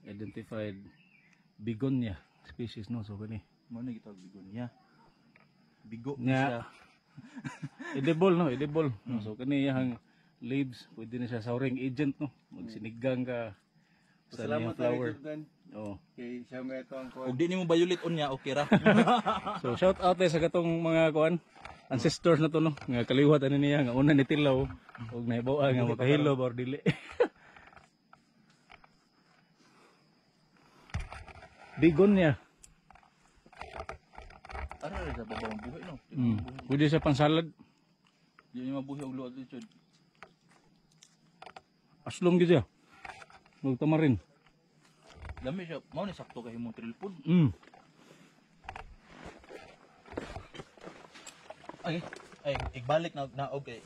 identified begonia species, no? So kani Mo na gitawag bigonia. Bigo nya siya. edible, no? Edible. No? So kani yang leaves pwede na siya souring agent, no? Magsinigang ka sa niyang flower. Oh. Kay siya may itong Ug di nimo violet unya okay ra. So shout out sa katong mga kuan ancestors na to, no, nga kaliwat ani niya nga una ni tilaw ug nahibaw nga makahilo or dili. Begonia. Ara ra sa babawang buhay no. Pwede sa pansalad. Di nimo mabuhi og luod dito. Aslong gid siya. Ug tamarin. Dami siya, mao ni sakto kay imong trilpod. Ay, igbalik na okay.